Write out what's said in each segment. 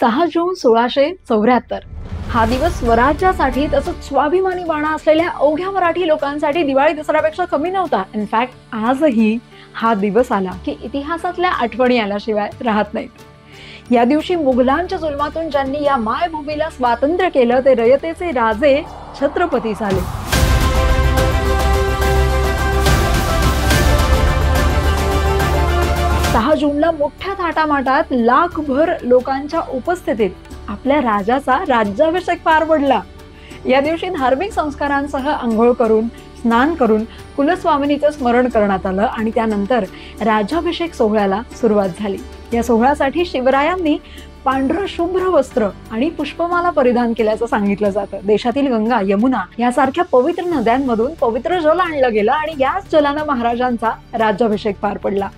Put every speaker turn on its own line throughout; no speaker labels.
6 जून 1674 हा दिवस स्वराज्यासाठी तसंच स्वाभिमानी बाणा असलेल्या अवघ्या मराठी लोकांसाठी दिवाळी दसऱ्यापेक्षा कमी नव्हता. इनफॅक्ट आजही हा दिवस आला की इतिहासातल्या आठवणी आल्याशिवाय राहत नाहीत. या दिवशी मुघलांच्या जुलमातून ज्यांनी या मायभूमीला स्वातंत्र्य केलं ते रयतेचे राजे छत्रपती झाले. सहा जूनला मोठ्या थाटामाटात लाखभर लोकांच्या उपस्थितीत आपल्या राजाचा राज्याभिषेक पार पडला. या दिवशी धार्मिक संस्कारांसह आंघोळ करून स्नान करून कुलस्वामिनीचं स्मरण करण्यात आलं आणि त्यानंतर राज्याभिषेक सोहळ्याला सुरुवात झाली. या सोहळ्यासाठी शिवरायांनी पांढरं शुभ्र वस्त्र आणि पुष्पमाला परिधान केल्याचं सांगितलं जातं. देशातील गंगा, यमुना यासारख्या पवित्र नद्यांमधून पवित्र जल आणलं गेलं आणि याच जलानं महाराजांचा राज्याभिषेक पार पडला.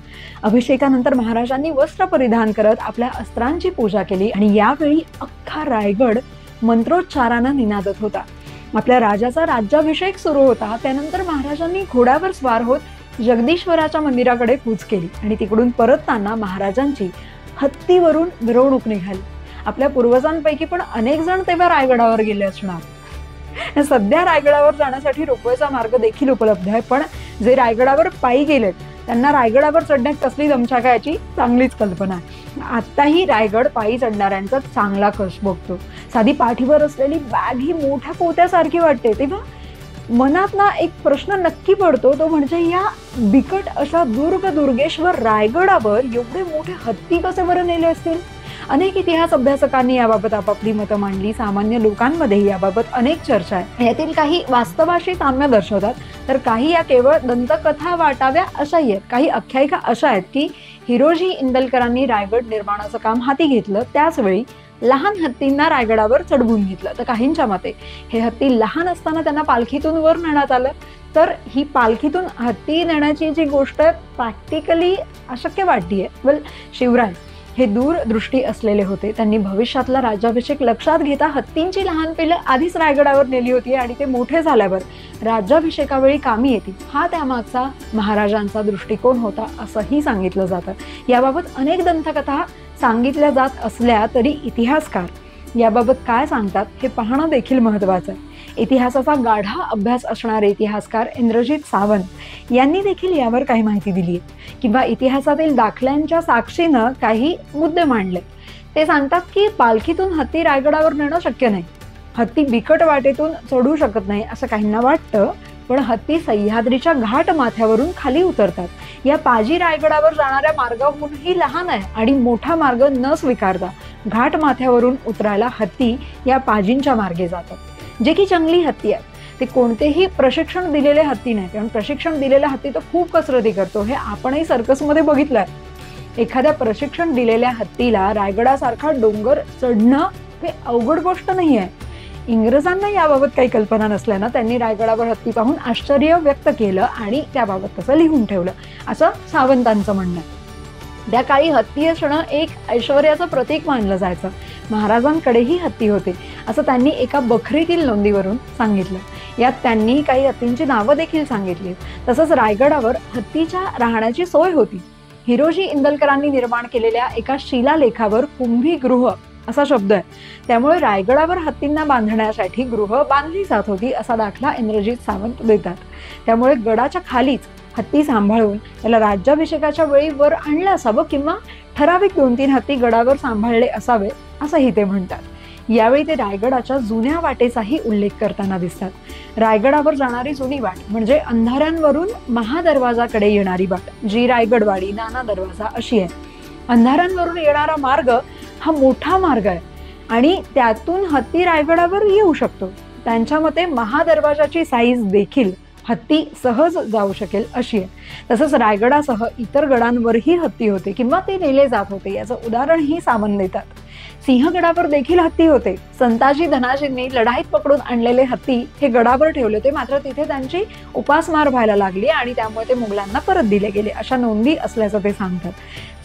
अभिषेकानंतर महाराजांनी वस्त्र परिधान करत आपल्या अस्त्रांची पूजा केली आणि यावेळी अख्खा रायगड मंत्रोच्चारानं निनादत होता. आपल्या राजाचा राज्याभिषेक सुरू होता. त्यानंतर महाराजांनी घोड्यावर स्वार होत जगदीश्वराच्या मंदिराकडे कूच केली आणि तिकडून परतताना महाराजांची हत्तीवरून मिरवणूक निघाली. आपल्या पूर्वजांपैकी पण अनेक जण तेव्हा रायगडावर गेले असणार. सध्या रायगडावर जाण्यासाठी रोपवेचा मार्ग देखील उपलब्ध आहे, पण जे रायगडावर पायी गेलेत त्यांना रायगडावर चढण्यात कसली दमछाक आहे याची चांगलीच कल्पना आहे. आत्ताही रायगड पायी चढणाऱ्यांचा चांगला कस बघतो. साधी पाठीवर असलेली बॅग ही मोठ्या पोत्यासारखी वाटते. तेव्हा मनात ना एक प्रश्न नक्की पडतो, तो म्हणजे या बिकट अशा दुर्गेश्वर रायगडावर एवढे मोठे हत्ती कसे बरं नेले असतील. अनेक इतिहास अभ्यासकांनी याबाबत आपापली मतं मांडली. सामान्य लोकांमध्येही याबाबत अनेक चर्चा आहे. यातील काही वास्तवाशी साम्य दर्शवतात तर काही या केवळ दंतकथा वाटाव्या अशाही आहेत. काही आख्यायिका अशा आहेत की हिरोजी इंदलकरांनी रायगड निर्माणाचं काम हाती घेतलं, त्याचवेळी लहान हत्तींना रायगडावर चढवून घेतलं. तर काहींच्या मते हे हत्ती लहान असताना त्यांना पालखीतून वर नेण्यात आलं. तर ही पालखीतून हत्ती नेण्याची जी गोष्ट प्रॅक्टिकली अशक्य वाटतीये. शिवराय हे दूरदृष्टी असलेले होते. त्यांनी भविष्यातला राज्याभिषेक लक्षात घेता हत्तींची लहान पिल्लं आधीच रायगडावर नेली होती आणि ते मोठे झाल्यावर राज्याभिषेकावेळी कामी येतील, हा त्यामागचा महाराजांचा दृष्टिकोन होता असंही सांगितलं जातं. याबाबत अनेक दंतकथा सांगितल्या जात असल्या तरी इतिहासकार याबाबत काय सांगतात हे पाहणं देखील महत्त्वाचं आहे. इतिहासाचा गाढा अभ्यास असणारे इतिहासकार इंद्रजित सावंत यांनी देखील यावर काही माहिती दिली आहे किंवा इतिहासातील दाखल्यांच्या साक्षीनं काही मुद्दे मांडले. ते सांगतात की पालखीतून हत्ती रायगडावर नेणं शक्य नाही. हत्ती बिकट वाटेतून चढू शकत नाही असं काहींना वाटतं, पण हत्ती सह्याद्रीच्या घाट माथ्यावरून खाली उतरतात. या पाजी रायगडावर जाणाऱ्या मार्गाहूनही लहान आहे आणि मोठा मार्ग न स्वीकारता घाट माथ्यावरून उतरायला हत्ती या पाजींच्या मार्गे जातात, जे की जंगली हत्ती आहेत. ते कोणतेही प्रशिक्षण दिलेले हत्ती नाही, कारण प्रशिक्षण दिलेला हत्ती तो खूप कसरती करतो. हे आपणही सर्कसमध्ये बघितलंय. एखाद्या प्रशिक्षण दिलेल्या हत्तीला रायगडासारखा डोंगर चढणं हे अवघड गोष्ट नाही आहे. इंग्रजांना याबाबत काही कल्पना नसल्यानं त्यांनी रायगडावर हत्ती पाहून आश्चर्य व्यक्त केलं आणि त्याबाबत तसं लिहून ठेवलं असं सावंतांचं म्हणणं आहे. त्या काळी हत्ती असणं एक ऐश्वर्याचं प्रतीक मानलं जायचं. महाराजांकडेही हत्ती होते असं त्यांनी एका बखरीतील नोंदीवरून सांगितलं. यात त्यांनी काही हत्तींची नावं देखील सांगितली. तसंच रायगडावर हत्तीच्या राहण्याची सोय होती. हिरोजी इंदलकरांनी निर्माण केलेल्या एका शिलालेखावर कुंभीगृह असा शब्द आहे. त्यामुळे रायगडावर हत्तींना बांधण्यासाठी गृह बांधली जात होती असा दाखला इंद्रजित सावंत देतात. त्यामुळे गडाच्या खालीच हत्ती सांभाळून त्याला राज्याभिषेकाच्या वेळी वर आणलं असावं किंवा ठराविक 2-3 हत्ती गडावर सांभाळले असावे असंही ते म्हणतात. यावेळी ते रायगडाच्या जुन्या वाटेचाही उल्लेख करताना दिसतात. रायगडावर जाणारी जुनी वाट म्हणजे अंधाऱ्यांवरून महादरवाजाकडे येणारी वाट, जी रायगडवाडी, नाना दरवाजा अशी आहे. अंधाऱ्यांवरून येणारा मार्ग हा मोठा मार्ग आहे आणि त्यातून हत्ती रायगडावर येऊ शकतो. त्यांच्या मते महादरवाजाची साईज देखील हत्ती सहज जाऊ शकेल अशी आहे. तसंच रायगडासह इतर गडांवरही हत्ती होते किंवा ते नेले जात होते. याचं उदाहरणही सावंत देतात. सिंहगडावर देखील हत्ती होते. संताजी धनाजींनी लढाईत पकडून आणलेले हत्ती हे गडावर ठेवले होते, मात्र तिथे त्यांची उपासमार व्हायला लागली आणि त्यामुळे ते मुघलांना परत दिले गेले अशा नोंदी असल्याचं ते सांगतात.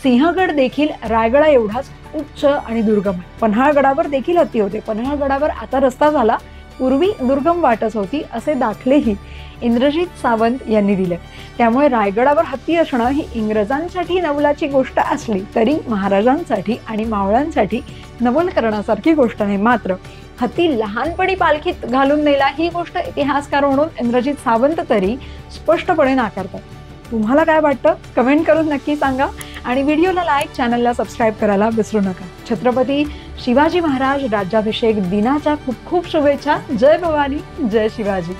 सिंहगड देखील रायगडा एवढाच उच्च आणि दुर्गम आहे. पन्हाळगडावर देखील हत्ती होते. पन्हाळगडावर आता रस्ता झाला, पूर्वी दुर्गम वाटच होती असे दाखलेही इंद्रजित सावंत यांनी दिले. त्यामुळे रायगडावर हत्ती असणं ही इंग्रजांसाठी नवलाची गोष्ट असली तरी महाराजांसाठी आणि मावळ्यांसाठी नवल करण्यासारखी गोष्ट नाही. मात्र हत्ती लहानपणी पालखीत घालून नेला ही गोष्ट इतिहासकार म्हणून इंद्रजित सावंत तरी स्पष्टपणे नाकारतात. तुम्हाला काय वाटतं कमेंट करून नक्की सांगा आणि व्हिडिओला लाईक, चॅनलला सबस्क्राईब करायला विसरू नका. छत्रपती शिवाजी महाराज राज्याभिषेक दिनाच्या खूप खूप शुभेच्छा. जय भवानी, जय शिवाजी.